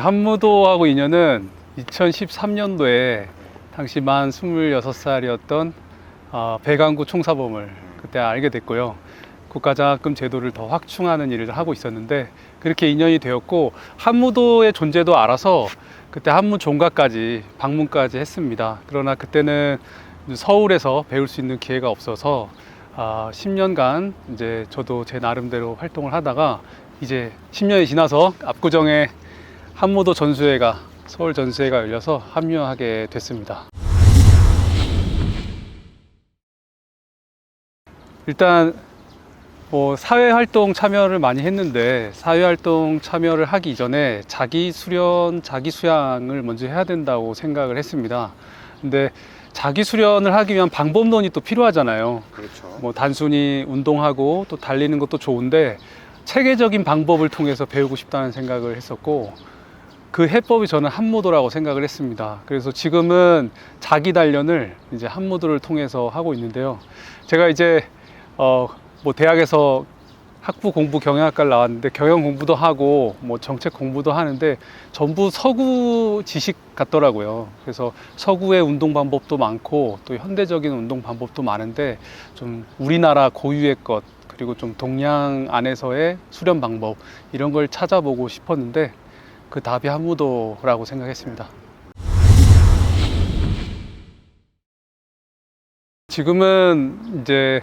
한무도하고 인연은 2013년도에 당시 만 26살이었던 배강구 총사범을 그때 알게 됐고요. 국가장학금 제도를 더 확충하는 일을 하고 있었는데 그렇게 인연이 되었고, 한무도의 존재도 알아서 그때 한무 종가까지 방문까지 했습니다. 그러나 그때는 서울에서 배울 수 있는 기회가 없어서 10년간 이제 저도 제 나름대로 활동을 하다가 이제 10년이 지나서 압구정에 한무도 전수회가, 서울 전수회가 열려서 합류하게 됐습니다. 일단 사회활동 참여를 많이 했는데, 사회활동 참여를 하기 이전에 자기 수련, 자기 수양을 먼저 해야 된다고 생각을 했습니다. 근데 자기 수련을 하기 위한 방법론이 또 필요하잖아요. 그렇죠. 단순히 운동하고 또 달리는 것도 좋은데 체계적인 방법을 통해서 배우고 싶다는 생각을 했었고, 그 해법이 저는 한무도라고 생각을 했습니다. 그래서 지금은 자기 단련을 이제 한무도를 통해서 하고 있는데요. 제가 이제 대학에서 학부 공부 경영학과를 나왔는데 경영 공부도 하고 정책 공부도 하는데 전부 서구 지식 같더라고요. 그래서 서구의 운동 방법도 많고 또 현대적인 운동 방법도 많은데 좀 우리나라 고유의 것, 그리고 좀 동양 안에서의 수련 방법, 이런 걸 찾아보고 싶었는데 그 답이 한무도라고 생각했습니다. 지금은 이제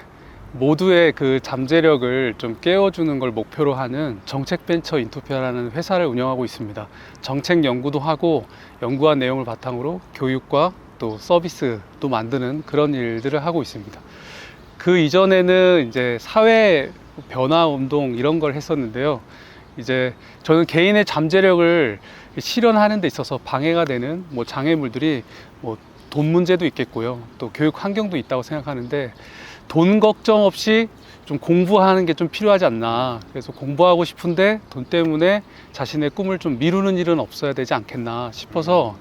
모두의 그 잠재력을 좀 깨워주는 걸 목표로 하는 정책벤처인토피아라는 회사를 운영하고 있습니다. 정책 연구도 하고 연구한 내용을 바탕으로 교육과 또 서비스도 만드는 그런 일들을 하고 있습니다. 그 이전에는 이제 사회 변화 운동 이런 걸 했었는데요. 이제 저는 개인의 잠재력을 실현하는 데 있어서 방해가 되는 장애물들이 돈 문제도 있겠고요. 또 교육 환경도 있다고 생각하는데, 돈 걱정 없이 좀 공부하는 게 좀 필요하지 않나. 그래서 공부하고 싶은데 돈 때문에 자신의 꿈을 좀 미루는 일은 없어야 되지 않겠나 싶어서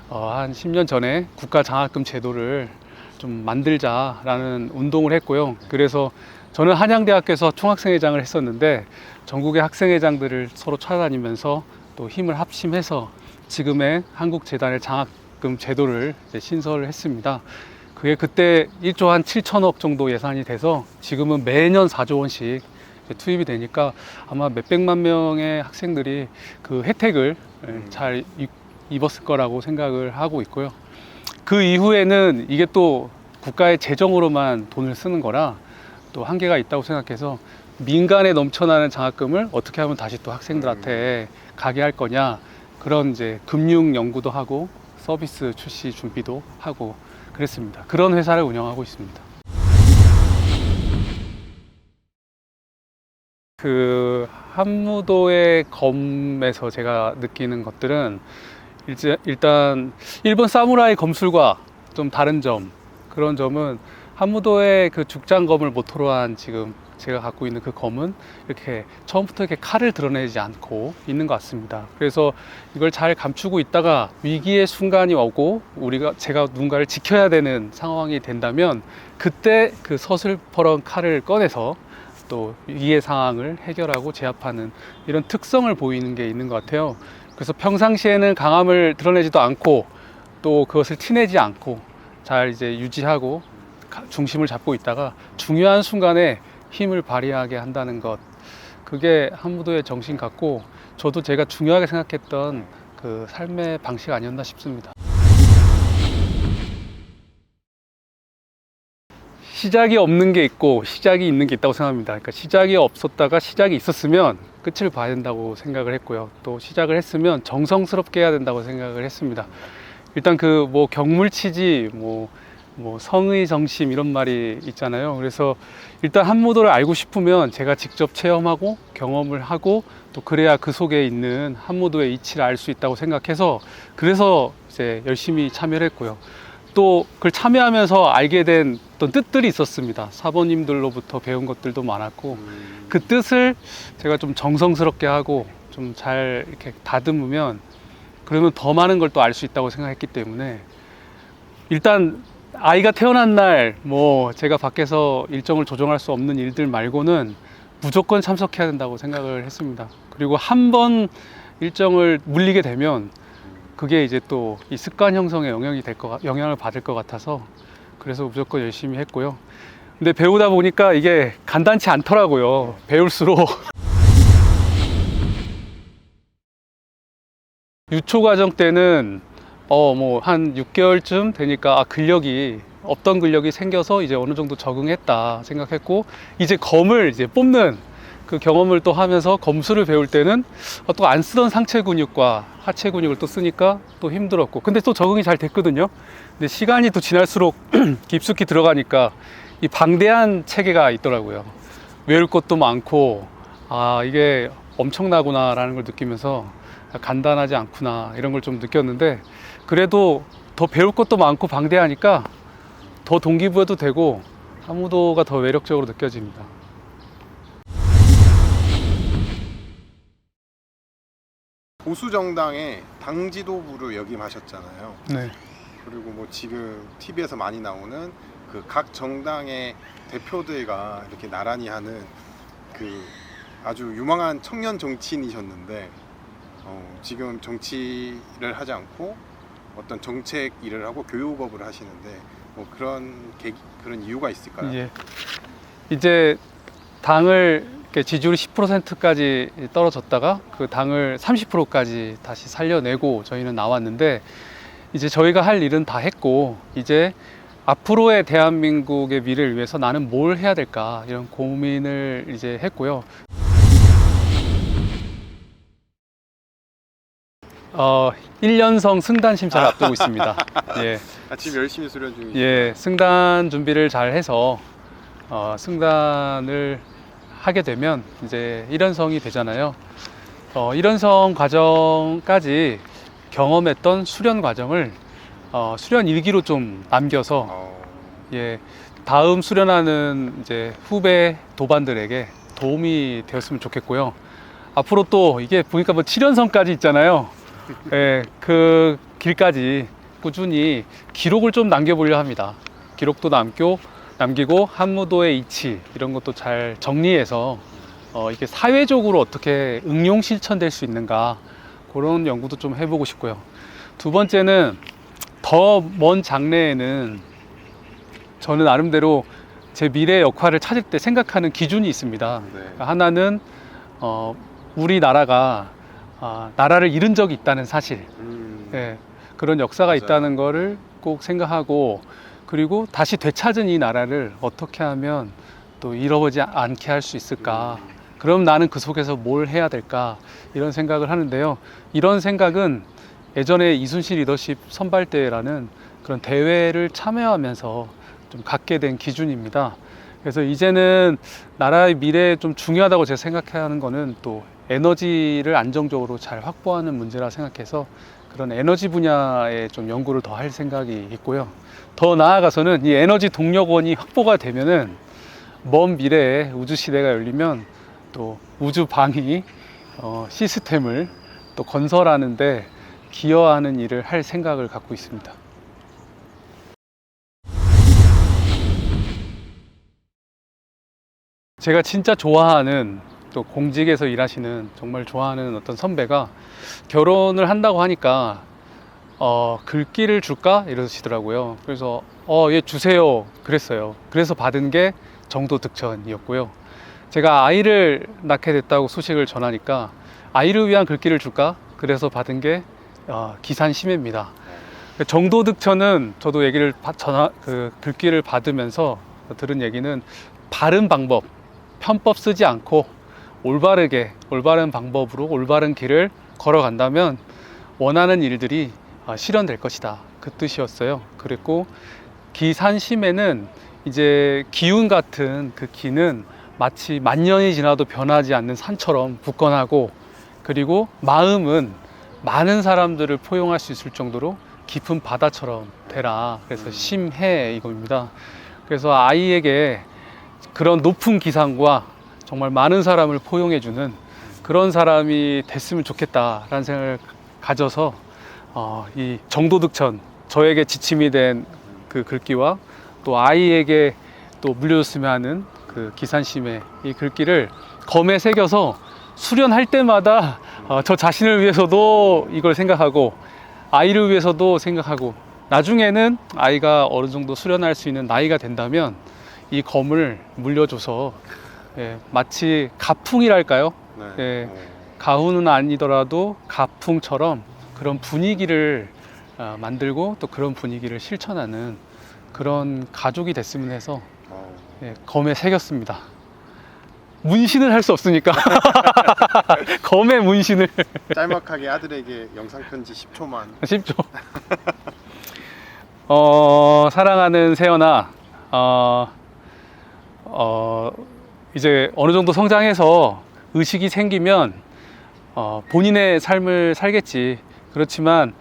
한 10년 전에 국가장학금 제도를 좀 만들자라는 운동을 했고요. 그래서 저는 한양대학교에서 총학생회장을 했었는데 전국의 학생회장들을 서로 찾아다니면서 또 힘을 합심해서 지금의 한국재단의 장학금 제도를 이제 신설을 했습니다. 그게 그때 1조 한 7천억 정도 예산이 돼서 지금은 매년 4조 원씩 투입이 되니까 아마 몇백만 명의 학생들이 그 혜택을 잘 입었을 거라고 생각을 하고 있고요. 그 이후에는 이게 또 국가의 재정으로만 돈을 쓰는 거라 또 한계가 있다고 생각해서 민간에 넘쳐나는 장학금을 어떻게 하면 다시 또 학생들한테 가게 할 거냐, 그런 이제 금융 연구도 하고 서비스 출시 준비도 하고 그랬습니다. 그런 회사를 운영하고 있습니다. 그 한무도의 검에서 제가 느끼는 것들은 일단 일본 사무라이 검술과 좀 다른 점, 그런 점은 한무도의 그 죽장검을 모토로 한 지금 제가 갖고 있는 그 검은 이렇게 처음부터 이렇게 칼을 드러내지 않고 있는 것 같습니다. 그래서 이걸 잘 감추고 있다가 위기의 순간이 오고 제가 누군가를 지켜야 되는 상황이 된다면 그때 그 서슬퍼런 칼을 꺼내서 또 위기의 상황을 해결하고 제압하는 이런 특성을 보이는 게 있는 것 같아요. 그래서 평상시에는 강함을 드러내지도 않고 또 그것을 티내지 않고 잘 이제 유지하고 중심을 잡고 있다가 중요한 순간에 힘을 발휘하게 한다는 것, 그게 한무도의 정신 같고 저도 제가 중요하게 생각했던 그 삶의 방식 아니었나 싶습니다. 시작이 없는 게 있고 시작이 있는 게 있다고 생각합니다. 그러니까 시작이 없었다가 시작이 있었으면 끝을 봐야 된다고 생각을 했고요. 또 시작을 했으면 정성스럽게 해야 된다고 생각을 했습니다. 일단 경물치지 성의 정심 이런 말이 있잖아요. 그래서 일단 한무도를 알고 싶으면 제가 직접 체험하고 경험을 하고 또 그래야 그 속에 있는 한무도의 이치를 알 수 있다고 생각해서 그래서 이제 열심히 참여를 했고요. 또 그걸 참여하면서 알게 된 어떤 뜻들이 있었습니다. 사모님들로부터 배운 것들도 많았고 그 뜻을 제가 좀 정성스럽게 하고 좀 잘 이렇게 다듬으면 그러면 더 많은 걸 또 알 수 있다고 생각했기 때문에 일단 아이가 태어난 날 제가 밖에서 일정을 조정할 수 없는 일들 말고는 무조건 참석해야 된다고 생각을 했습니다. 그리고 한 번 일정을 물리게 되면 그게 이제 또 이 습관 형성에 영향을 받을 것 같아서 그래서 무조건 열심히 했고요. 근데 배우다 보니까 이게 간단치 않더라고요. 배울수록. 유초 과정 때는 뭐 한 6개월쯤 되니까 근력이 없던 근력이 생겨서 이제 어느 정도 적응했다 생각했고, 이제 검을 이제 뽑는 그 경험을 또 하면서 검수를 배울 때는 또 안 쓰던 상체 근육과 하체 근육을 또 쓰니까 또 힘들었고, 근데 또 적응이 잘 됐거든요. 근데 시간이 또 지날수록 깊숙이 들어가니까 이 방대한 체계가 있더라고요. 외울 것도 많고 이게 엄청나구나 라는 걸 느끼면서 간단하지 않구나 이런 걸 좀 느꼈는데, 그래도 더 배울 것도 많고 방대하니까 더 동기부여도 되고 사무도가 더 매력적으로 느껴집니다. 보수 정당의 당 지도부를 역임하셨잖아요. 네. 그리고 뭐 지금 TV에서 많이 나오는 그 각 정당의 대표들과 이렇게 나란히 하는 그 아주 유망한 청년 정치인이셨는데, 지금 정치를 하지 않고 어떤 정책 일을 하고 교육업을 하시는데 뭐 그런 이유가 있을까요? 이제 당을 지지율이 10%까지 떨어졌다가 그 당을 30%까지 다시 살려내고 저희는 나왔는데, 이제 저희가 할 일은 다 했고 이제 앞으로의 대한민국의 미래를 위해서 나는 뭘 해야 될까 이런 고민을 이제 했고요. 1년성 승단 심사를 앞두고 있습니다. 예. 지금 열심히 수련 중이시죠? 예, 승단 준비를 잘 해서 승단을 하게 되면 이제 1연성이 되잖아요. 1연성 과정까지 경험했던 수련 과정을 수련 일기로 좀 남겨서 다음 수련하는 이제 후배 도반들에게 도움이 되었으면 좋겠고요. 앞으로 또 이게 보니까 뭐 7연성까지 있잖아요. 그 길까지 꾸준히 기록을 좀 남겨보려 합니다. 기록도 남기고 한무도의 이치 이런 것도 잘 정리해서 이게 사회적으로 어떻게 응용 실천될 수 있는가 그런 연구도 좀 해보고 싶고요. 두 번째는 더 먼 장래에는 저는 나름대로 제 미래의 역할을 찾을 때 생각하는 기준이 있습니다. 하나는 우리나라가 나라를 잃은 적이 있다는 사실, 그런 역사가 맞아요. 있다는 거를 꼭 생각하고, 그리고 다시 되찾은 이 나라를 어떻게 하면 또 잃어버리지 않게 할 수 있을까, 그럼 나는 그 속에서 뭘 해야 될까 이런 생각을 하는데요. 이런 생각은 예전에 이순신 리더십 선발대회라는 그런 대회를 참여하면서 좀 갖게 된 기준입니다. 그래서 이제는 나라의 미래에 좀 중요하다고 제가 생각하는 거는 또 에너지를 안정적으로 잘 확보하는 문제라 생각해서 그런 에너지 분야에 좀 연구를 더 할 생각이 있고요. 더 나아가서는 이 에너지 동력원이 확보가 되면은 먼 미래에 우주 시대가 열리면 또 우주 방위 시스템을 또 건설하는데 기여하는 일을 할 생각을 갖고 있습니다. 제가 진짜 좋아하는, 또 공직에서 일하시는 정말 좋아하는 어떤 선배가 결혼을 한다고 하니까 글귀를 줄까 이러시더라고요. 그래서 예, 주세요 그랬어요. 그래서 받은 게 정도득천이었고요. 제가 아이를 낳게 됐다고 소식을 전하니까 아이를 위한 글귀를 줄까 그래서 받은 게 기산심해입니다. 정도득천은 저도 그 글귀를 받으면서 들은 얘기는 바른 방법, 편법 쓰지 않고 올바른 방법으로 올바른 길을 걸어간다면 원하는 일들이 실현될 것이다, 그 뜻이었어요. 그리고 기산심에는 이제 기운 같은 그 기는 마치 만년이 지나도 변하지 않는 산처럼 굳건하고, 그리고 마음은 많은 사람들을 포용할 수 있을 정도로 깊은 바다처럼 되라, 그래서 심해 이겁니다. 그래서 아이에게 그런 높은 기상과 정말 많은 사람을 포용해주는 그런 사람이 됐으면 좋겠다라는 생각을 가져서 이 정도득천, 저에게 지침이 된 그 글귀와 또 아이에게 또 물려줬으면 하는 그 기산심의 이 글귀를 검에 새겨서 수련할 때마다 저 자신을 위해서도 이걸 생각하고 아이를 위해서도 생각하고 나중에는 아이가 어느 정도 수련할 수 있는 나이가 된다면 이 검을 물려줘서 예, 마치 가풍이랄까요? 네. 예, 가훈은 아니더라도 가풍처럼 그런 분위기를 만들고 또 그런 분위기를 실천하는 그런 가족이 됐으면 해서 예, 검에 새겼습니다. 문신을 할 수 없으니까 검에 문신을 짤막하게 아들에게 영상 편지 10초만. 10초. 사랑하는 세연아, 이제 어느 정도 성장해서 의식이 생기면 본인의 삶을 살겠지. 그렇지만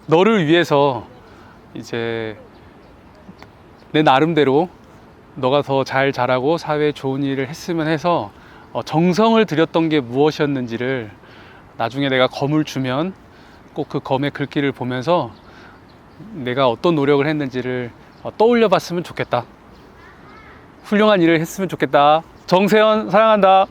너를 위해서 이제 내 나름대로 너가 더 잘 자라고 사회에 좋은 일을 했으면 해서 정성을 들였던 게 무엇이었는지를 나중에 내가 검을 주면 꼭 그 검의 글귀를 보면서 내가 어떤 노력을 했는지를 떠올려 봤으면 좋겠다. 훌륭한 일을 했으면 좋겠다. 정세현 사랑한다.